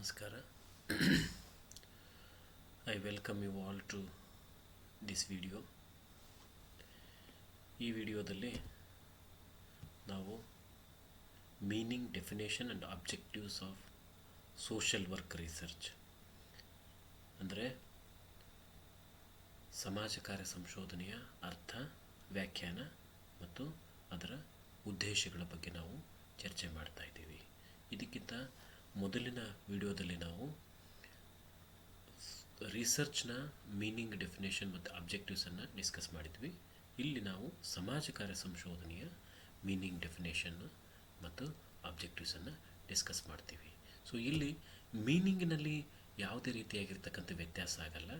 ನಮಸ್ಕಾರ. I welcome you all to this video. ಈ ವಿಡಿಯೋದಲ್ಲಿ ನಾವು meaning, definition and objectives of social work research ಅಂದರೆ ಸಮಾಜ ಕಾರ್ಯ ಸಂಶೋಧನೆಯ ಅರ್ಥ, ವ್ಯಾಖ್ಯಾನ ಮತ್ತು ಅದರ ಉದ್ದೇಶಗಳ ಬಗ್ಗೆ ನಾವು ಚರ್ಚೆ ಮಾಡ್ತಾ ಇದ್ದೀವಿ. ಇದಕ್ಕಿಂತ ಮೊದಲಿನ ವಿಡಿಯೋದಲ್ಲಿ ನಾವು ರಿಸರ್ಚ್ನ ಮೀನಿಂಗ್, ಡೆಫಿನೇಷನ್ ಮತ್ತು ಅಬ್ಜೆಕ್ಟಿವ್ಸನ್ನು ಡಿಸ್ಕಸ್ ಮಾಡಿದ್ವಿ. ಇಲ್ಲಿ ನಾವು ಸಮಾಜ ಕಾರ್ಯ ಸಂಶೋಧನೆಯ ಮೀನಿಂಗ್, ಡೆಫಿನೇಷನ್ನು ಮತ್ತು ಅಬ್ಜೆಕ್ಟಿವ್ಸನ್ನು ಡಿಸ್ಕಸ್ ಮಾಡ್ತೀವಿ. ಸೊ ಇಲ್ಲಿ ಮೀನಿಂಗಿನಲ್ಲಿ ಯಾವುದೇ ರೀತಿಯಾಗಿರ್ತಕ್ಕಂಥ ವ್ಯತ್ಯಾಸ ಆಗಲ್ಲ.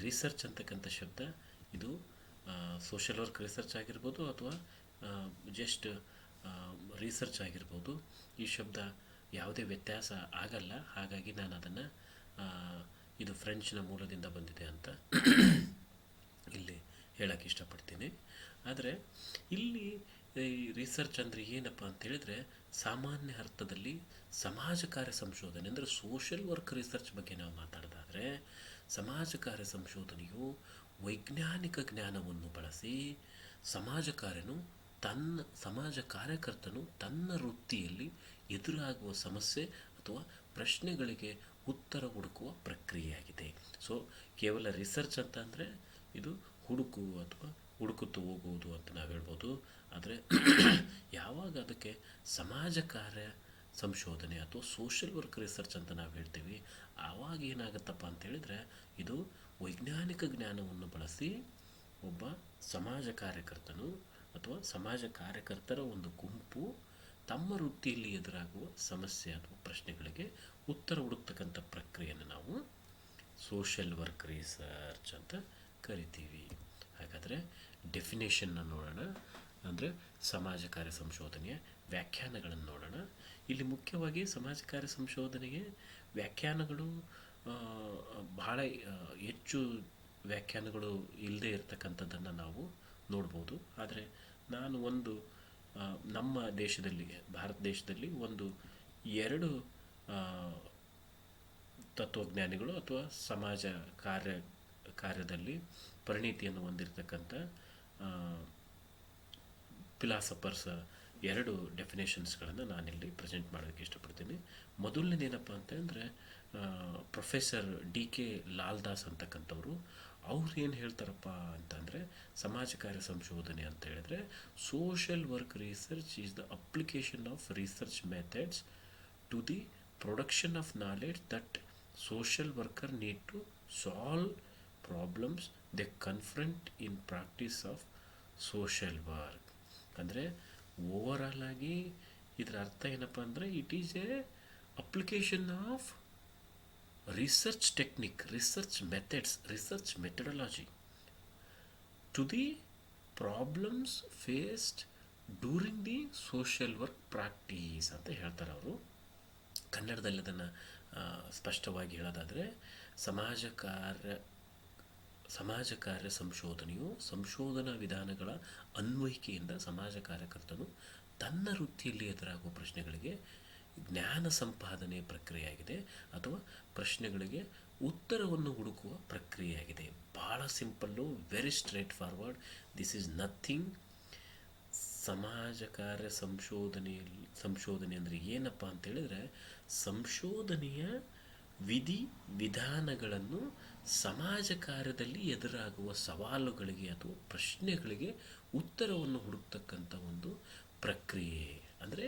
ರಿಸರ್ಚ್ ಅಂತಕ್ಕಂಥ ಶಬ್ದ ಇದು ಸೋಷಲ್ ವರ್ಕ್ ರಿಸರ್ಚ್ ಆಗಿರ್ಬೋದು ಅಥವಾ ಜಸ್ಟ್ ರಿಸರ್ಚ್ ಆಗಿರ್ಬೋದು. ಈ ಶಬ್ದ ಯಾವುದೇ ವ್ಯತ್ಯಾಸ ಆಗಲ್ಲ. ಹಾಗಾಗಿ ನಾನು ಅದನ್ನು ಇದು ಫ್ರೆಂಚ್ನ ಮೂಲದಿಂದ ಬಂದಿದೆ ಅಂತ ಇಲ್ಲಿ ಹೇಳೋಕ್ಕೆ ಇಷ್ಟಪಡ್ತೀನಿ. ಆದರೆ ಇಲ್ಲಿ ಈ ರಿಸರ್ಚ್ ಅಂದರೆ ಏನಪ್ಪ ಅಂತೇಳಿದರೆ, ಸಾಮಾನ್ಯ ಅರ್ಥದಲ್ಲಿ ಸಮಾಜ ಕಾರ್ಯ ಸಂಶೋಧನೆ ಅಂದರೆ ಸೋಷಲ್ ವರ್ಕ್ ರಿಸರ್ಚ್ ಬಗ್ಗೆ ನಾವು ಮಾತಾಡೋದಾದರೆ, ಸಮಾಜ ಕಾರ್ಯ ಸಂಶೋಧನೆಯು ವೈಜ್ಞಾನಿಕ ಜ್ಞಾನವನ್ನು ಬಳಸಿ ಸಮಾಜ ಕಾರ್ಯಕರ್ತನು ತನ್ನ ವೃತ್ತಿಯಲ್ಲಿ ಎದುರಾಗುವ ಸಮಸ್ಯೆ ಅಥವಾ ಪ್ರಶ್ನೆಗಳಿಗೆ ಉತ್ತರ ಹುಡುಕುವ ಪ್ರಕ್ರಿಯೆಯಾಗಿದೆ. ಸೊ ಕೇವಲ ರಿಸರ್ಚ್ ಅಂತ ಅಂದರೆ ಇದು ಹುಡುಕು ಅಥವಾ ಹುಡುಕುತ್ತಾ ಹೋಗುವುದು ಅಂತ ನಾವು ಹೇಳ್ಬೋದು. ಆದರೆ ಯಾವಾಗ ಅದಕ್ಕೆ ಸಮಾಜ ಕಾರ್ಯ ಸಂಶೋಧನೆ ಅಥವಾ ಸೋಷಲ್ ವರ್ಕ್ ರಿಸರ್ಚ್ ಅಂತ ನಾವು ಹೇಳ್ತೀವಿ, ಆವಾಗ ಏನಾಗುತ್ತಪ್ಪ ಅಂತೇಳಿದರೆ, ಇದು ವೈಜ್ಞಾನಿಕ ಜ್ಞಾನವನ್ನು ಬಳಸಿ ಒಬ್ಬ ಸಮಾಜ ಕಾರ್ಯಕರ್ತನು ಅಥವಾ ಸಮಾಜ ಕಾರ್ಯಕರ್ತರ ಒಂದು ಗುಂಪು ತಮ್ಮ ವೃತ್ತಿಯಲ್ಲಿ ಎದುರಾಗುವ ಸಮಸ್ಯೆ ಅಥವಾ ಪ್ರಶ್ನೆಗಳಿಗೆ ಉತ್ತರ ಹುಡುಕ್ತಕ್ಕಂಥ ಪ್ರಕ್ರಿಯೆಯನ್ನು ನಾವು ಸೋಷಲ್ ವರ್ಕ್ ರಿಸರ್ಚ್ ಅಂತ ಕರಿತೀವಿ. ಹಾಗಾದರೆ ಡೆಫಿನೇಷನ್ನ ನೋಡೋಣ, ಅಂದರೆ ಸಮಾಜ ಕಾರ್ಯ ಸಂಶೋಧನೆಯ ವ್ಯಾಖ್ಯಾನಗಳನ್ನು ನೋಡೋಣ. ಇಲ್ಲಿ ಮುಖ್ಯವಾಗಿ ಸಮಾಜ ಕಾರ್ಯ ಸಂಶೋಧನೆಗೆ ವ್ಯಾಖ್ಯಾನಗಳು ಬಹಳ ಹೆಚ್ಚು ವ್ಯಾಖ್ಯಾನಗಳು ಇಲ್ಲದೆ ಇರತಕ್ಕಂಥದ್ದನ್ನು ನಾವು ನೋಡ್ಬೋದು. ಆದರೆ ನಾನು ನಮ್ಮ ದೇಶದಲ್ಲಿ, ಭಾರತ ದೇಶದಲ್ಲಿ ಎರಡು ತತ್ವಜ್ಞಾನಿಗಳು ಅಥವಾ ಸಮಾಜ ಕಾರ್ಯದಲ್ಲಿ ಪರಿಣಿತಿಯನ್ನು ಹೊಂದಿರತಕ್ಕಂಥ ಫಿಲಾಸಫರ್ಸ್ ಎರಡು ಡೆಫಿನೇಷನ್ಸ್ಗಳನ್ನು ನಾನಿಲ್ಲಿ ಪ್ರೆಸೆಂಟ್ ಮಾಡೋದಕ್ಕೆ ಇಷ್ಟಪಡ್ತೀನಿ. ಮೊದಲನೇದೇನಪ್ಪ ಅಂತಂದರೆ ಪ್ರೊಫೆಸರ್ DK ಲಾಲ್ದಾಸ್ ಅಂತಕ್ಕಂಥವ್ರು. ಅವ್ರು ಏನು ಹೇಳ್ತಾರಪ್ಪ ಅಂತಂದರೆ, ಸಮಾಜ ಕಾರ್ಯ ಸಂಶೋಧನೆ ಅಂತ ಹೇಳಿದ್ರೆ social work research is the application of research methods to the production of knowledge that social worker need to solve problems they confront in practice of social work. ಅಂದರೆ ಓವರಾಲ್ ಆಗಿ ಇದರ ಅರ್ಥ ಏನಪ್ಪ ಅಂದರೆ, it is a application of research technique, research methods, research methodology to the problems faced during the social work practice ಅಂತ ಹೇಳ್ತಾರೆ ಅವರು. ಕನ್ನಡದಲ್ಲಿ ಅದನ್ನು ಸ್ಪಷ್ಟವಾಗಿ ಹೇಳೋದಾದರೆ, ಸಮಾಜ ಕಾರ್ಯ ಸಂಶೋಧನೆಯು ಸಂಶೋಧನಾ ವಿಧಾನಗಳ ಅನ್ವಯಿಕೆಯಿಂದ ಸಮಾಜ ಕಾರ್ಯಕರ್ತನು ತನ್ನ ವೃತ್ತಿಯಲ್ಲಿ ಎದುರಾಗುವ ಪ್ರಶ್ನೆಗಳಿಗೆ ಜ್ಞಾನ ಸಂಪಾದನೆ ಪ್ರಕ್ರಿಯೆಯಾಗಿದೆ ಅಥವಾ ಪ್ರಶ್ನೆಗಳಿಗೆ ಉತ್ತರವನ್ನು ಹುಡುಕುವ ಪ್ರಕ್ರಿಯೆಯಾಗಿದೆ. ಭಾಳ simple, very straight forward. This is nothing. ಸಮಾಜ ಕಾರ್ಯ ಸಂಶೋಧನೆ ಅಂದರೆ ಏನಪ್ಪ ಅಂತೇಳಿದರೆ, ಸಂಶೋಧನೆಯ ವಿಧಾನಗಳನ್ನು ಸಮಾಜ ಕಾರ್ಯದಲ್ಲಿ ಎದುರಾಗುವ ಸವಾಲುಗಳಿಗೆ ಅಥವಾ ಪ್ರಶ್ನೆಗಳಿಗೆ ಉತ್ತರವನ್ನು ಹುಡುಕ್ತಕ್ಕಂಥ ಒಂದು ಪ್ರಕ್ರಿಯೆ. ಅಂದರೆ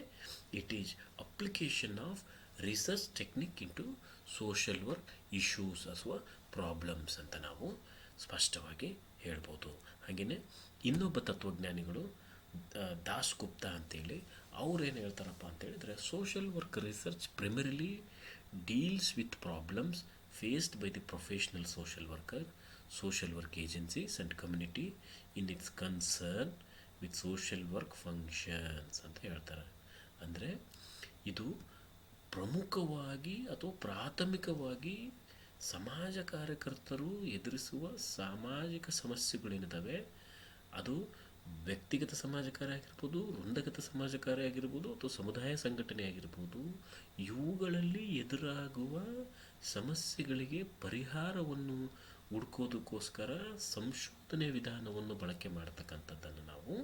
it is application of research technique into social work issues ಅಥವಾ ಪ್ರಾಬ್ಲಮ್ಸ್ ಅಂತ ನಾವು ಸ್ಪಷ್ಟವಾಗಿ ಹೇಳ್ಬೋದು. ಹಾಗೆಯೇ ಇನ್ನೊಬ್ಬ ತತ್ವಜ್ಞಾನಿಗಳು ದಾಸ್ ಗುಪ್ತಾ ಅಂತೇಳಿ, ಅವ್ರೇನು ಹೇಳ್ತಾರಪ್ಪ ಅಂತೇಳಿದರೆ, social work research primarily deals with problems faced by the professional social worker, social work agencies and community in its concern with social work functions ಅಂತ ಹೇಳ್ತಾರೆ. ಅಂದರೆ ಇದು ಪ್ರಮುಖವಾಗಿ ಅಥವಾ ಪ್ರಾಥಮಿಕವಾಗಿ ಸಮಾಜ ಕಾರ್ಯಕರ್ತರು ಎದುರಿಸುವ ಸಾಮಾಜಿಕ ಸಮಸ್ಯೆಗಳೇನಿದ್ದಾವೆ, ಅದು ವ್ಯಕ್ತಿಗತ ಸಮಾಜ ಕಾರ್ಯ ಆಗಿರ್ಬೋದು, ವೃಂದಗತ ಸಮಾಜ ಕಾರ್ಯ ಆಗಿರ್ಬೋದು, ಅಥವಾ ಸಮುದಾಯ ಸಂಘಟನೆ ಆಗಿರ್ಬೋದು, ಇವುಗಳಲ್ಲಿ ಎದುರಾಗುವ ಸಮಸ್ಯೆಗಳಿಗೆ ಪರಿಹಾರವನ್ನು ಹುಡುಕೋದಕ್ಕೋಸ್ಕರ ಸಂಶೋಧನೆ ವಿಧಾನವನ್ನು ಬಳಕೆ ಮಾಡ್ತಕ್ಕಂಥದ್ದನ್ನು ನಾವು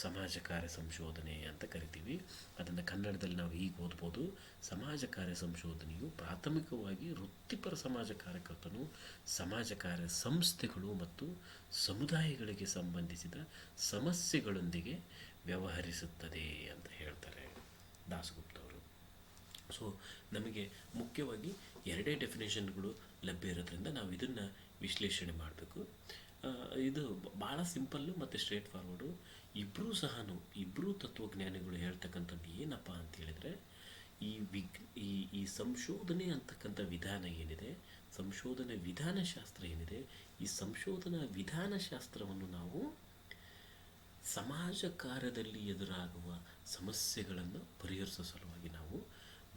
ಸಮಾಜ ಕಾರ್ಯ ಸಂಶೋಧನೆ ಅಂತ ಕರಿತೀವಿ. ಅದನ್ನು ಕನ್ನಡದಲ್ಲಿ ನಾವು ಹೀಗೆ ಓದ್ಬೋದು: ಸಮಾಜ ಕಾರ್ಯ ಸಂಶೋಧನೆಯು ಪ್ರಾಥಮಿಕವಾಗಿ ವೃತ್ತಿಪರ ಸಮಾಜ ಕಾರ್ಯಕರ್ತನು ಸಮಾಜ ಕಾರ್ಯ ಸಂಸ್ಥೆಗಳು ಮತ್ತು ಸಮುದಾಯಗಳಿಗೆ ಸಂಬಂಧಿಸಿದ ಸಮಸ್ಯೆಗಳೊಂದಿಗೆ ವ್ಯವಹರಿಸುತ್ತದೆ ಅಂತ ಹೇಳ್ತಾರೆ ದಾಸಗುಪ್ತ ಅವರು. ಸೊ ನಮಗೆ ಮುಖ್ಯವಾಗಿ ಎರಡೇ ಡೆಫಿನೇಷನ್ಗಳು ಲಭ್ಯ ಇರೋದ್ರಿಂದ ನಾವು ಇದನ್ನು ವಿಶ್ಲೇಷಣೆ ಮಾಡಬೇಕು. ಇದು ಭಾಳ ಸಿಂಪಲ್ಲು ಮತ್ತು ಸ್ಟ್ರೇಟ್ ಫಾರ್ವರ್ಡು. ಇಬ್ಬರೂ ತತ್ವಜ್ಞಾನಿಗಳು ಹೇಳ್ತಕ್ಕಂಥದ್ದು ಏನಪ್ಪ ಅಂತ ಹೇಳಿದರೆ, ಈ ಸಂಶೋಧನೆ ಅಂತಕ್ಕಂಥ ವಿಧಾನ ಏನಿದೆ, ಸಂಶೋಧನೆ ವಿಧಾನಶಾಸ್ತ್ರ ಏನಿದೆ, ಈ ಸಂಶೋಧನಾ ವಿಧಾನಶಾಸ್ತ್ರವನ್ನು ನಾವು ಸಮಾಜ ಕಾರ್ಯದಲ್ಲಿ ಎದುರಾಗುವ ಸಮಸ್ಯೆಗಳನ್ನು ಪರಿಹರಿಸೋ ಸಲುವಾಗಿ ನಾವು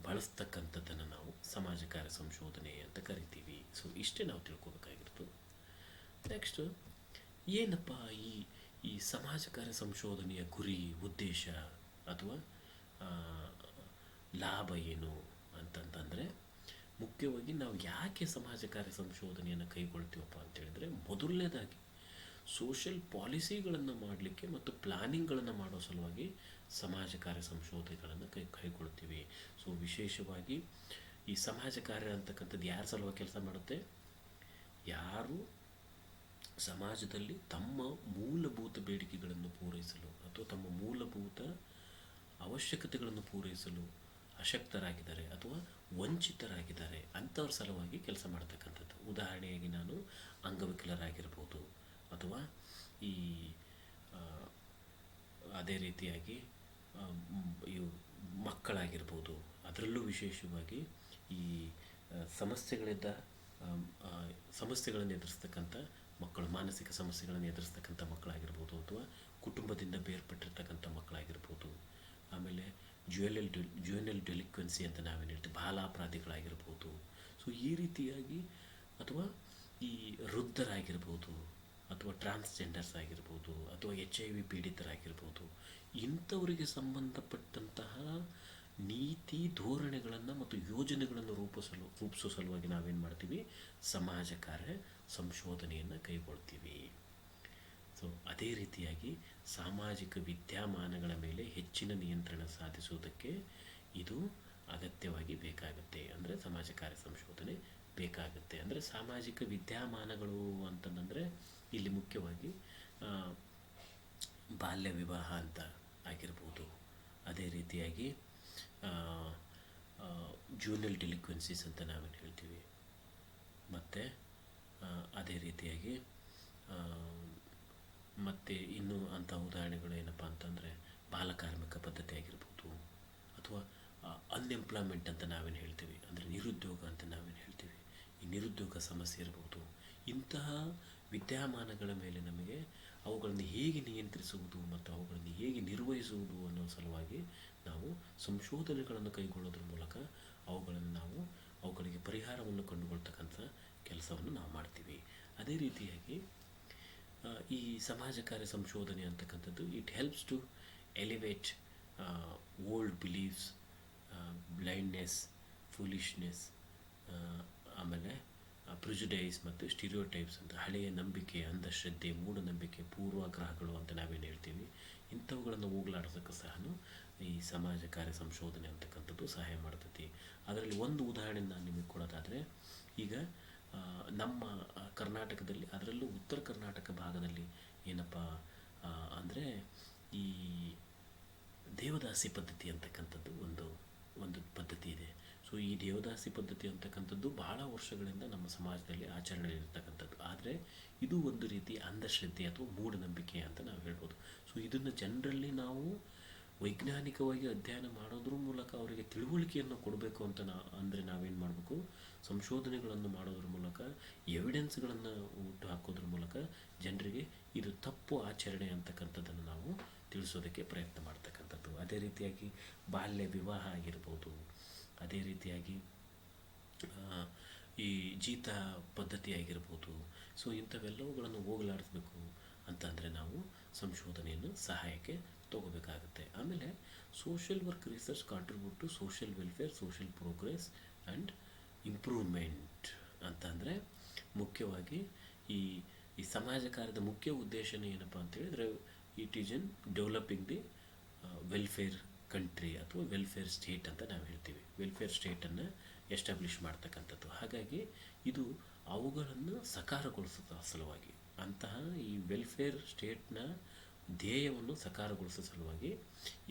ಬಳಸ್ತಕ್ಕಂಥದ್ದನ್ನು ನಾವು ಸಮಾಜ ಕಾರ್ಯ ಸಂಶೋಧನೆ ಅಂತ ಕರಿತೀವಿ. ಸೊ ಇಷ್ಟೇ ನಾವು ತಿಳ್ಕೊಬೇಕಾಗಿತ್ತು. ನೆಕ್ಸ್ಟು ಏನಪ್ಪ ಈ ಸಮಾಜ ಕಾರ್ಯ ಸಂಶೋಧನೆಯ ಗುರಿ, ಉದ್ದೇಶ ಅಥವಾ ಲಾಭ ಏನು ಅಂತಂತಂದರೆ, ಮುಖ್ಯವಾಗಿ ನಾವು ಯಾಕೆ ಸಮಾಜ ಕಾರ್ಯ ಸಂಶೋಧನೆಯನ್ನು ಕೈಗೊಳ್ತೀವಪ್ಪ ಅಂತೇಳಿದರೆ, ಮೊದಲನೇದಾಗಿ ಸೋಷಿಯಲ್ ಪಾಲಿಸಿಗಳನ್ನು ಮಾಡಲಿಕ್ಕೆ ಮತ್ತು ಪ್ಲಾನಿಂಗ್ಗಳನ್ನು ಮಾಡೋ ಸಲುವಾಗಿ ಸಮಾಜ ಕಾರ್ಯ ಸಂಶೋಧನೆಗಳನ್ನು ಕೈಗೊಳ್ತೀವಿ. ಸೊ ವಿಶೇಷವಾಗಿ ಈ ಸಮಾಜ ಕಾರ್ಯ ಅಂತಕ್ಕಂಥದ್ದು ಯಾರ ಸಲುವಾಗಿ ಕೆಲಸ ಮಾಡುತ್ತೆ? ಯಾರು ಸಮಾಜದಲ್ಲಿ ತಮ್ಮ ಮೂಲಭೂತ ಬೇಡಿಕೆಗಳನ್ನು ಪೂರೈಸಲು ಅಥವಾ ತಮ್ಮ ಮೂಲಭೂತ ಅವಶ್ಯಕತೆಗಳನ್ನು ಪೂರೈಸಲು ಅಶಕ್ತರಾಗಿದ್ದಾರೆ ಅಥವಾ ವಂಚಿತರಾಗಿದ್ದಾರೆ ಅಂಥವ್ರ ಸಲುವಾಗಿ ಕೆಲಸ ಮಾಡ್ತಕ್ಕಂಥದ್ದು. ಉದಾಹರಣೆಯಾಗಿ ನಾನು ಅಂಗವಿಕಲರಾಗಿರ್ಬೋದು, ಅಥವಾ ಅದೇ ರೀತಿಯಾಗಿ ಇವು ಮಕ್ಕಳಾಗಿರ್ಬೋದು. ಅದರಲ್ಲೂ ವಿಶೇಷವಾಗಿ ಈ ಸಮಸ್ಯೆಗಳನ್ನು ಎದುರಿಸ್ತಕ್ಕಂಥ ಮಕ್ಕಳು, ಮಾನಸಿಕ ಸಮಸ್ಯೆಗಳನ್ನು ಎದುರಿಸ್ತಕ್ಕಂಥ ಮಕ್ಕಳಾಗಿರ್ಬೋದು, ಅಥವಾ ಕುಟುಂಬದಿಂದ ಬೇರ್ಪಟ್ಟಿರ್ತಕ್ಕಂಥ ಮಕ್ಕಳಾಗಿರ್ಬೋದು. ಆಮೇಲೆ ಜುವೆನಲ್ ಡೆಲಿಕ್ವೆನ್ಸಿ ಅಂತ ನಾವೇನು ಹೇಳ್ತೀವಿ, ಬಾಲಾಪರಾಧಿಗಳಾಗಿರ್ಬೋದು. ಸೊ ಈ ರೀತಿಯಾಗಿ, ಅಥವಾ ಈ ವೃದ್ಧರಾಗಿರ್ಬೋದು, ಅಥವಾ ಟ್ರಾನ್ಸ್ಜೆಂಡರ್ಸ್ ಆಗಿರ್ಬೋದು, ಅಥವಾ HIV ಪೀಡಿತರಾಗಿರ್ಬೋದು. ಇಂಥವರಿಗೆ ಸಂಬಂಧಪಟ್ಟಂತಹ ನೀತಿ ಧೋರಣೆಗಳನ್ನು ಮತ್ತು ಯೋಜನೆಗಳನ್ನು ರೂಪಿಸೋ ಸಲುವಾಗಿ ನಾವೇನು ಮಾಡ್ತೀವಿ? ಸಮಾಜ ಕಾರ್ಯ ಸಂಶೋಧನೆಯನ್ನು ಕೈಗೊಳ್ತೀವಿ. ಸೊ ಅದೇ ರೀತಿಯಾಗಿ ಸಾಮಾಜಿಕ ವಿದ್ಯಮಾನಗಳ ಮೇಲೆ ಹೆಚ್ಚಿನ ನಿಯಂತ್ರಣ ಸಾಧಿಸುವುದಕ್ಕೆ ಇದು ಅಗತ್ಯವಾಗಿ ಬೇಕಾಗುತ್ತೆ. ಅಂದರೆ ಸಮಾಜ ಕಾರ್ಯ ಸಂಶೋಧನೆ ಬೇಕಾಗುತ್ತೆ. ಅಂದರೆ ಸಾಮಾಜಿಕ ವಿದ್ಯಮಾನಗಳು ಅಂತಂದರೆ ಇಲ್ಲಿ ಮುಖ್ಯವಾಗಿ ಬಾಲ್ಯ ವಿವಾಹ ಅಂತ ಆಗಿರ್ಬೋದು, ಅದೇ ರೀತಿಯಾಗಿ ಜೂನಿಯಲ್ ಡೆಲಿಕ್ವೆನ್ಸೀಸ್ ಅಂತ ನಾವೇನು ಹೇಳ್ತೀವಿ, ಮತ್ತು ಅದೇ ರೀತಿಯಾಗಿ ಮತ್ತು ಇನ್ನೂ ಅಂಥ ಉದಾಹರಣೆಗಳು ಏನಪ್ಪ ಅಂತಂದರೆ ಬಾಲಕಾರ್ಮಿಕ ಪದ್ಧತಿ ಆಗಿರ್ಬೋದು, ಅಥವಾ ಅನ್ಎಂಪ್ಲಾಯ್ಮೆಂಟ್ ಅಂತ ನಾವೇನು ಹೇಳ್ತೀವಿ, ಅಂದರೆ ನಿರುದ್ಯೋಗ ಅಂತ ನಾವೇನು ಹೇಳ್ತೀವಿ, ಈ ನಿರುದ್ಯೋಗ ಸಮಸ್ಯೆ ಇರ್ಬೋದು. ಇಂತಹ ವಿದ್ಯಮಾನಗಳ ಮೇಲೆ ನಮಗೆ ಅವುಗಳನ್ನು ಹೇಗೆ ನಿಯಂತ್ರಿಸುವುದು ಮತ್ತು ಅವುಗಳನ್ನು ಹೇಗೆ ನಿರ್ವಹಿಸುವುದು ಅನ್ನೋ ಸಲುವಾಗಿ ನಾವು ಸಂಶೋಧನೆಗಳನ್ನು ಕೈಗೊಳ್ಳೋದ್ರ ಮೂಲಕ ಅವುಗಳಿಗೆ ಪರಿಹಾರವನ್ನು ಕಂಡುಕೊಳ್ತಕ್ಕಂಥ ಕೆಲಸವನ್ನು ನಾವು ಮಾಡ್ತೀವಿ. ಅದೇ ರೀತಿಯಾಗಿ ಈ ಸಮಾಜ ಕಾರ್ಯ ಸಂಶೋಧನೆ ಅಂತಕ್ಕಂಥದ್ದು it helps to elevate old beliefs, blindness, foolishness, ಆಮೇಲೆ ಪ್ರಿಜುಡೈಸ್ ಮತ್ತು ಸ್ಟಿರಿಯೋಟೈಪ್ಸ್ ಅಂತ ಹಳೆಯ ನಂಬಿಕೆ, ಅಂಧಶ್ರದ್ಧೆ, ಮೂಢನಂಬಿಕೆ, ಪೂರ್ವಾಗ್ರಹಗಳು ಅಂತ ನಾವೇನು ಹೇಳ್ತೀವಿ, ಇಂಥವುಗಳನ್ನು ಹೋಗಲಾಡಿಸೋಕ್ಕೆ ಸಹ ಈ ಸಮಾಜ ಕಾರ್ಯ ಸಂಶೋಧನೆ ಅಂತಕ್ಕಂಥದ್ದು ಸಹಾಯ ಮಾಡ್ತೈತಿ. ಅದರಲ್ಲಿ ಒಂದು ಉದಾಹರಣೆ ನಾನು ನಿಮಗೆ ಕೊಡೋದಾದರೆ, ಈಗ ನಮ್ಮ ಕರ್ನಾಟಕದಲ್ಲಿ, ಅದರಲ್ಲೂ ಉತ್ತರ ಕರ್ನಾಟಕ ಭಾಗದಲ್ಲಿ ಏನಪ್ಪ ಅಂದರೆ ಈ ದೇವದಾಸಿ ಪದ್ಧತಿ ಅಂತಕ್ಕಂಥದ್ದು ಒಂದು ಪದ್ಧತಿ ಇದೆ. ಸೊ ಈ ದೇವದಾಸಿ ಪದ್ಧತಿ ಅಂತಕ್ಕಂಥದ್ದು ಬಹಳ ವರ್ಷಗಳಿಂದ ನಮ್ಮ ಸಮಾಜದಲ್ಲಿ ಆಚರಣೆಯಲ್ಲಿರ್ತಕ್ಕಂಥದ್ದು. ಆದರೆ ಇದು ಒಂದು ರೀತಿ ಅಂಧಶ್ರದ್ಧೆ ಅಥವಾ ಮೂಢನಂಬಿಕೆ ಅಂತ ನಾವು ಹೇಳ್ಬೋದು. ಸೊ ಇದನ್ನು ಜನರಲ್ಲಿ ನಾವು ವೈಜ್ಞಾನಿಕವಾಗಿ ಅಧ್ಯಯನ ಮಾಡೋದ್ರ ಮೂಲಕ ಅವರಿಗೆ ತಿಳುವಳಿಕೆಯನ್ನು ಕೊಡಬೇಕು ಅಂತ ಅಂದರೆ ನಾವೇನು ಮಾಡಬೇಕು? ಸಂಶೋಧನೆಗಳನ್ನು ಮಾಡೋದ್ರ ಮೂಲಕ, ಎವಿಡೆನ್ಸ್ಗಳನ್ನು ಹುಟ್ಟು ಹಾಕೋದ್ರ ಮೂಲಕ ಜನರಿಗೆ ಇದು ತಪ್ಪು ಆಚರಣೆ ಅಂತಕ್ಕಂಥದ್ದನ್ನು ನಾವು ತಿಳಿಸೋದಕ್ಕೆ ಪ್ರಯತ್ನ ಮಾಡ್ತಕ್ಕಂಥದ್ದು. ಅದೇ ರೀತಿಯಾಗಿ ಬಾಲ್ಯ ವಿವಾಹ ಆಗಿರ್ಬೋದು, ಅದೇ ರೀತಿಯಾಗಿ ಈ ಜೀತ ಪದ್ಧತಿ ಆಗಿರ್ಬೋದು. ಸೊ ಇಂಥವೆಲ್ಲವುಗಳನ್ನು ಹೋಗಲಾಡಿಸ್ಬೇಕು. ಅಂತಂದರೆ ನಾವು ಸಂಶೋಧನೆಯನ್ನು ಸಹಾಯಕ್ಕೆ ತಗೋಬೇಕಾಗುತ್ತೆ. ಆಮೇಲೆ social work research contribute to social welfare, social progress and improvement ಅಂತಂದರೆ ಮುಖ್ಯವಾಗಿ ಈ ಈ ಸಮಾಜ ಕಾರ್ಯದ ಮುಖ್ಯ ಉದ್ದೇಶನೇ ಏನಪ್ಪ ಅಂತ ಹೇಳಿದರೆ it is in developing the welfare country ಅಥವಾ ವೆಲ್ಫೇರ್ ಸ್ಟೇಟ್ ಅಂತ ನಾವು ಹೇಳ್ತೀವಿ. ವೆಲ್ಫೇರ್ ಸ್ಟೇಟನ್ನು ಎಸ್ಟಾಬ್ಲಿಷ್ ಮಾಡ್ತಕ್ಕಂಥದ್ದು. ಹಾಗಾಗಿ ಇದು ಅವುಗಳನ್ನು ಸಕಾರಗೊಳಿಸುವ ಸಲುವಾಗಿ ಅಂತಹ ಈ ವೆಲ್ಫೇರ್ ಸ್ಟೇಟ್ನ ಧ್ಯೇಯವನ್ನು ಸಕಾರಗೊಳಿಸುವ ಸಲುವಾಗಿ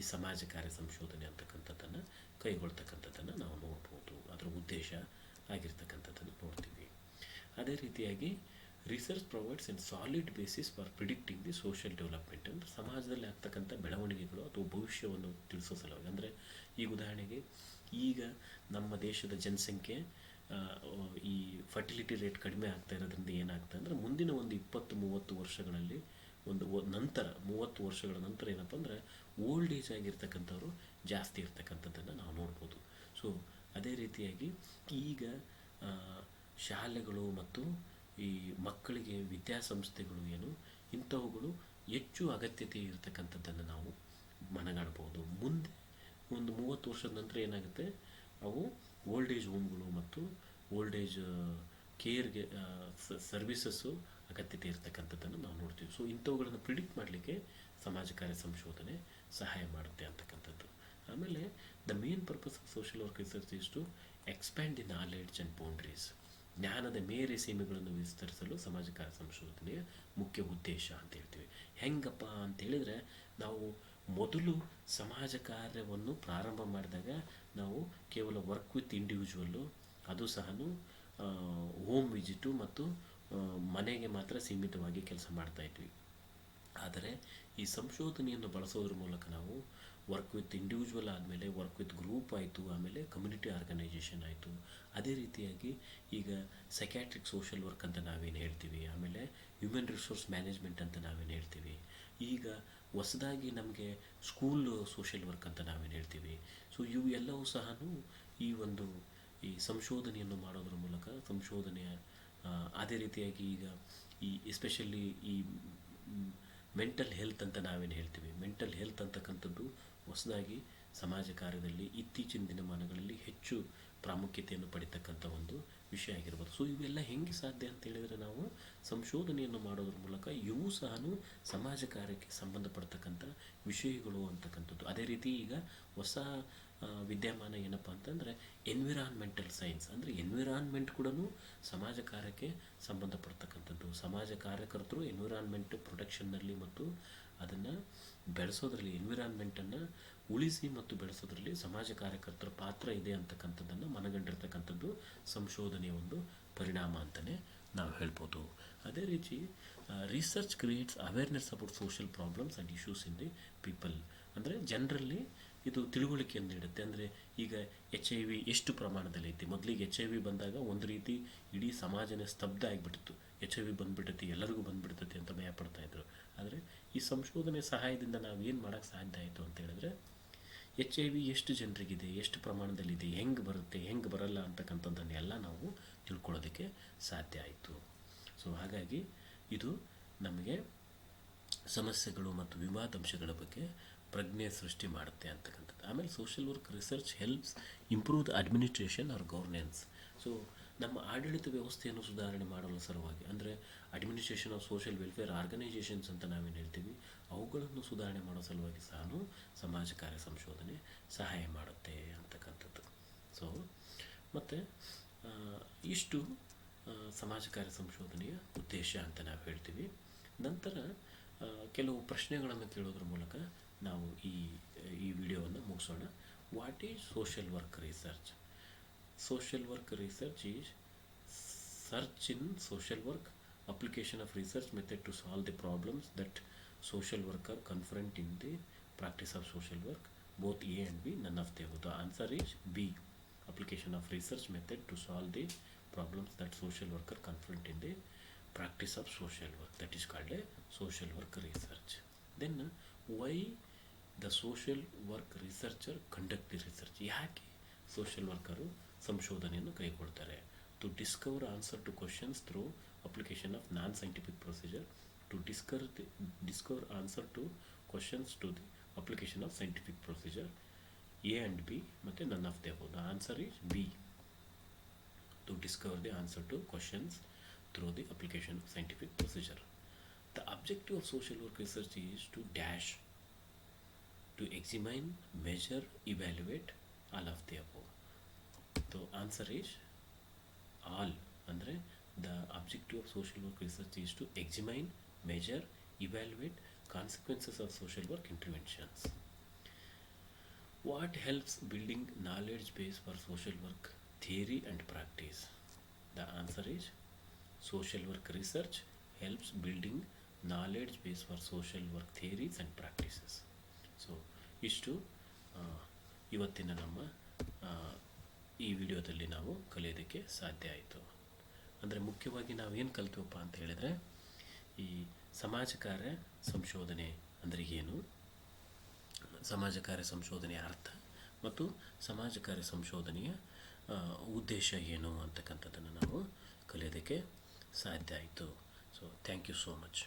ಈ ಸಮಾಜ ಕಾರ್ಯ ಸಂಶೋಧನೆ ಅಂತಕ್ಕಂಥದ್ದನ್ನು ಕೈಗೊಳ್ತಕ್ಕಂಥದ್ದನ್ನು ನಾವು ನೋಡ್ಬೋದು. ಅದರ ಉದ್ದೇಶ ಆಗಿರ್ತಕ್ಕಂಥದ್ದನ್ನು ನೋಡ್ತೀವಿ. ಅದೇ ರೀತಿಯಾಗಿ research provides N solid basis for predicting the social development. ಅಂದರೆ ಸಮಾಜದಲ್ಲಿ ಆಗ್ತಕ್ಕಂಥ ಬೆಳವಣಿಗೆಗಳು ಅಥವಾ ಭವಿಷ್ಯವನ್ನು ತಿಳಿಸೋ ಸಲುವಾಗಿ. ಅಂದರೆ ಈಗ ಉದಾಹರಣೆಗೆ ಈಗ ನಮ್ಮ ದೇಶದ ಜನಸಂಖ್ಯೆ ಈ ಫರ್ಟಿಲಿಟಿ ರೇಟ್ ಕಡಿಮೆ ಆಗ್ತಾ ಇರೋದ್ರಿಂದ ಏನಾಗ್ತದೆ ಅಂದರೆ ಮುಂದಿನ ಒಂದು 20-30 ವರ್ಷಗಳಲ್ಲಿ ನಂತರ 30 ವರ್ಷಗಳ ನಂತರ ಏನಪ್ಪ ಅಂದರೆ ಓಲ್ಡ್ ಏಜ್ ಆಗಿರ್ತಕ್ಕಂಥವ್ರು ಜಾಸ್ತಿ ಇರ್ತಕ್ಕಂಥದ್ದನ್ನು ನಾವು ನೋಡ್ಬೋದು. ಸೊ ಅದೇ ರೀತಿಯಾಗಿ ಈಗ ಶಾಲೆಗಳು ಮತ್ತು ಈ ಮಕ್ಕಳಿಗೆ ವಿದ್ಯಾಸಂಸ್ಥೆಗಳು ಇಂಥವುಗಳು ಹೆಚ್ಚು ಅಗತ್ಯತೆ ಇರತಕ್ಕಂಥದ್ದನ್ನು ನಾವು ಮನಗಾಣಬಹುದು. ಮುಂದೆ ಒಂದು 30 ವರ್ಷದ ನಂತರ ಏನಾಗುತ್ತೆ, ಅವು ಓಲ್ಡ್ ಏಜ್ ಹೋಮ್ಗಳು ಮತ್ತು ಓಲ್ಡ್ ಏಜ್ ಕೇರ್ಗೆ ಸರ್ವಿಸಸ್ಸು ಅಗತ್ಯತೆ ಇರತಕ್ಕಂಥದ್ದನ್ನು ನಾವು ನೋಡ್ತೀವಿ. ಸೊ ಇಂಥವುಗಳನ್ನು ಪ್ರಿಡಿಕ್ಟ್ ಮಾಡಲಿಕ್ಕೆ ಸಮಾಜ ಕಾರ್ಯ ಸಂಶೋಧನೆ ಸಹಾಯ ಮಾಡುತ್ತೆ ಅಂತಕ್ಕಂಥದ್ದು. ಆಮೇಲೆ the main purpose of social work research is to expand the knowledge and boundaries. ಜ್ಞಾನದ ಮೇರೆ ಸೀಮೆಗಳನ್ನು ವಿಸ್ತರಿಸಲು ಸಮಾಜ ಕಾರ್ಯ ಸಂಶೋಧನೆಯ ಮುಖ್ಯ ಉದ್ದೇಶ ಅಂತ ಹೇಳ್ತೀವಿ. ಹೆಂಗಪ್ಪ ಅಂತೇಳಿದರೆ, ನಾವು ಮೊದಲು ಸಮಾಜ ಕಾರ್ಯವನ್ನು ಪ್ರಾರಂಭ ಮಾಡಿದಾಗ ನಾವು ಕೇವಲ ವರ್ಕ್ ವಿತ್ ಇಂಡಿವಿಜುವಲ್ಲು, ಅದು ಸಹ ಹೋಮ್ ವಿಸಿಟು ಮತ್ತು ಮನೆಗೆ ಮಾತ್ರ ಸೀಮಿತವಾಗಿ ಕೆಲಸ ಮಾಡ್ತಾಯಿದ್ವಿ. ಆದರೆ ಈ ಸಂಶೋಧನೆಯನ್ನು ಬಳಸೋದ್ರ ಮೂಲಕ ನಾವು ವರ್ಕ್ ವಿತ್ ಇಂಡಿವಿಜುವಲ್ ಆದಮೇಲೆ ವರ್ಕ್ ವಿತ್ ಗ್ರೂಪ್ ಆಯಿತು, ಆಮೇಲೆ ಕಮ್ಯುನಿಟಿ ಆರ್ಗನೈಜೇಷನ್ ಆಯಿತು. ಅದೇ ರೀತಿಯಾಗಿ ಈಗ ಸೈಕ್ಯಾಟ್ರಿಕ್ ಸೋಷಿಯಲ್ ವರ್ಕ್ ಅಂತ ನಾವೇನು ಹೇಳ್ತೀವಿ, ಆಮೇಲೆ ಹ್ಯೂಮನ್ ರಿಸೋರ್ಸ್ ಮ್ಯಾನೇಜ್ಮೆಂಟ್ ಅಂತ ನಾವೇನು ಹೇಳ್ತೀವಿ, ಈಗ ಹೊಸದಾಗಿ ನಮಗೆ ಸ್ಕೂಲ್ ಸೋಷಿಯಲ್ ವರ್ಕ್ ಅಂತ ನಾವೇನು ಹೇಳ್ತೀವಿ. ಸೊ ಇವು ಎಲ್ಲವೂ ಸಹ ಈ ಸಂಶೋಧನೆಯನ್ನು ಮಾಡೋದ್ರ ಮೂಲಕ ಸಂಶೋಧನೆಯ ಅದೇ ರೀತಿಯಾಗಿ ಈಗ ಈ ಎಸ್ಪೆಷಲಿ ಈ ಮೆಂಟಲ್ ಹೆಲ್ತ್ ಅಂತ ನಾವೇನು ಹೇಳ್ತೀವಿ, ಮೆಂಟಲ್ ಹೆಲ್ತ್ ಅಂತಕ್ಕಂಥದ್ದು ಹೊಸದಾಗಿ ಸಮಾಜ ಕಾರ್ಯದಲ್ಲಿ ಇತ್ತೀಚಿನ ದಿನಮಾನಗಳಲ್ಲಿ ಹೆಚ್ಚು ಪ್ರಾಮುಖ್ಯತೆಯನ್ನು ಪಡಿತಕ್ಕಂಥ ಒಂದು ವಿಷಯ ಆಗಿರ್ಬೋದು. ಸೊ ಇವೆಲ್ಲ ಹೆಂಗೆ ಸಾಧ್ಯ ಅಂತ ಹೇಳಿದರೆ, ನಾವು ಸಂಶೋಧನೆಯನ್ನು ಮಾಡೋದ್ರ ಮೂಲಕ ಇವು ಸಹ ಸಮಾಜ ಕಾರ್ಯಕ್ಕೆ ಸಂಬಂಧಪಡ್ತಕ್ಕಂಥ ವಿಷಯಗಳು ಅಂತಕ್ಕಂಥದ್ದು. ಅದೇ ರೀತಿ ಈಗ ಹೊಸ ವಿದ್ಯಮಾನ ಏನಪ್ಪ ಅಂತಂದರೆ ಎನ್ವಿರಾನ್ಮೆಂಟಲ್ ಸೈನ್ಸ್. ಅಂದರೆ ಎನ್ವಿರಾನ್ಮೆಂಟ್ ಕೂಡ ಸಮಾಜ ಕಾರ್ಯಕ್ಕೆ ಸಂಬಂಧಪಡ್ತಕ್ಕಂಥದ್ದು. ಸಮಾಜ ಕಾರ್ಯಕರ್ತರು ಎನ್ವಿರಾನ್ಮೆಂಟ್ ಪ್ರೊಟೆಕ್ಷನ್ನಲ್ಲಿ ಮತ್ತು ಅದನ್ನು ಬೆಳೆಸೋದ್ರಲ್ಲಿ, ಎನ್ವಿರಾನ್ಮೆಂಟನ್ನು ಉಳಿಸಿ ಮತ್ತು ಬೆಳೆಸೋದ್ರಲ್ಲಿ ಸಮಾಜ ಕಾರ್ಯಕರ್ತರ ಪಾತ್ರ ಇದೆ ಅಂತಕ್ಕಂಥದ್ದನ್ನು ಮನಗಂಡಿರ್ತಕ್ಕಂಥದ್ದು ಸಂಶೋಧನೆಯ ಒಂದು ಪರಿಣಾಮ ಅಂತಲೇ ನಾವು ಹೇಳ್ಬೋದು. ಅದೇ ರೀತಿ research creates awareness about social problems and issues in the people. ಅಂದರೆ ಜನರಲ್ಲಿ ಇದು ತಿಳುವಳಿಕೆಯನ್ನು ನೀಡುತ್ತೆ. ಅಂದರೆ ಈಗ HIV ಎಷ್ಟು ಪ್ರಮಾಣದಲ್ಲಿ ಐತಿ. ಮೊದಲಿಗೆ HIV ಬಂದಾಗ ಒಂದು ರೀತಿ ಇಡೀ ಸಮಾಜನೇ ಸ್ತಬ್ಧ ಆಗಿಬಿಟ್ಟಿತ್ತು. HIV ಬಂದುಬಿಟ್ಟೈತಿ, ಎಲ್ಲರಿಗೂ ಬಂದುಬಿಡ್ತೈತಿ ಅಂತ ಭಯ ಪಡ್ತಾಯಿದ್ರು. ಆದರೆ ಈ ಸಂಶೋಧನೆ ಸಹಾಯದಿಂದ ನಾವು ಏನು ಮಾಡೋಕ್ಕೆ ಸಾಧ್ಯ ಆಯಿತು ಅಂತ ಹೇಳಿದ್ರೆ, HIV ಎಷ್ಟು ಜನರಿಗಿದೆ, ಎಷ್ಟು ಪ್ರಮಾಣದಲ್ಲಿದೆ, ಹೆಂಗೆ ಬರುತ್ತೆ, ಹೆಂಗೆ ಬರಲ್ಲ ಅಂತಕ್ಕಂಥದ್ದನ್ನೆಲ್ಲ ನಾವು ತಿಳ್ಕೊಳ್ಳೋದಕ್ಕೆ ಸಾಧ್ಯ ಆಯಿತು. ಸೊ ಹಾಗಾಗಿ ಇದು ನಮಗೆ ಸಮಸ್ಯೆಗಳು ಮತ್ತು ವಿವಾದಾಂಶಗಳ ಬಗ್ಗೆ ಪ್ರಜ್ಞೆ ಸೃಷ್ಟಿ ಮಾಡುತ್ತೆ ಅಂತಕ್ಕಂಥದ್ದು. ಆಮೇಲೆ social work research helps improve the administration or governance. So ನಮ್ಮ ಆಡಳಿತ ವ್ಯವಸ್ಥೆಯನ್ನು ಸುಧಾರಣೆ ಮಾಡಲು ಸಲುವಾಗಿ, ಅಂದರೆ administration of social welfare organisations ಅಂತ ನಾವೇನು ಹೇಳ್ತೀವಿ, ಅವುಗಳನ್ನು ಸುಧಾರಣೆ ಮಾಡೋ ಸಲುವಾಗಿ ಸಹ ಸಮಾಜ ಕಾರ್ಯ ಸಂಶೋಧನೆ ಸಹಾಯ ಮಾಡುತ್ತೆ ಅಂತಕ್ಕಂಥದ್ದು. ಸೊ ಮತ್ತು ಇಷ್ಟು ಸಮಾಜ ಕಾರ್ಯ ಸಂಶೋಧನೆಯ ಉದ್ದೇಶ ಅಂತ ನಾವು ಹೇಳ್ತೀವಿ. ನಂತರ ಕೆಲವು ಪ್ರಶ್ನೆಗಳನ್ನು ಕೇಳೋದ್ರ ಮೂಲಕ ನಾವು ಈ ವಿಡಿಯೋವನ್ನು ಮುಗಿಸೋಣ. What is social work research? Social work research is search in social work, application of research method to solve the problems that social worker confront in the practice of social work. Both A and B, none of them. The answer is B. Application of research method to solve the problems that social worker confront in the practice of social work. That is called a social work research. Then why the social work researcher conduct the research? ಯಾಕೆ social ವರ್ಕರು ಸಂಶೋಧನೆಯನ್ನು ಕೈಗೊಳ್ತಾರೆ? To discover answer to questions through application of non scientific procedure, to discover answer to questions to the application of scientific procedure a and b ಮತ್ತು none of the above. The answer is B. To discover the answer to questions through the application of scientific procedure. The objective of social work research is to dash, to examine, measure, evaluate all of the above. So answer is all. Andre the objective of social work research is to examine, measure, evaluate consequences of social work interventions. What helps building knowledge base for social work theory and practice? The answer is social work research helps building knowledge base for social work theories and practices. So ಇಷ್ಟು ಇವತ್ತಿನ ನಮ್ಮ ಈ ವಿಡಿಯೋದಲ್ಲಿ ನಾವು ಕಲಿಯೋದಕ್ಕೆ ಸಾಧ್ಯ ಆಯಿತು. ಅಂದರೆ ಮುಖ್ಯವಾಗಿ ನಾವೇನು ಕಲಿತೀವಪ್ಪ ಅಂತ ಹೇಳಿದರೆ, ಈ ಸಮಾಜ ಕಾರ್ಯ ಸಂಶೋಧನೆ ಅಂದರೆ ಏನು, ಸಮಾಜ ಕಾರ್ಯ ಸಂಶೋಧನೆಯ ಅರ್ಥ ಮತ್ತು ಸಮಾಜ ಕಾರ್ಯ ಸಂಶೋಧನೆಯ ಉದ್ದೇಶ ಏನು ಅಂತಕ್ಕಂಥದ್ದನ್ನು ನಾವು ಕಲಿಯೋದಕ್ಕೆ ಸಾಧ್ಯ ಆಯಿತು. So thank you so much.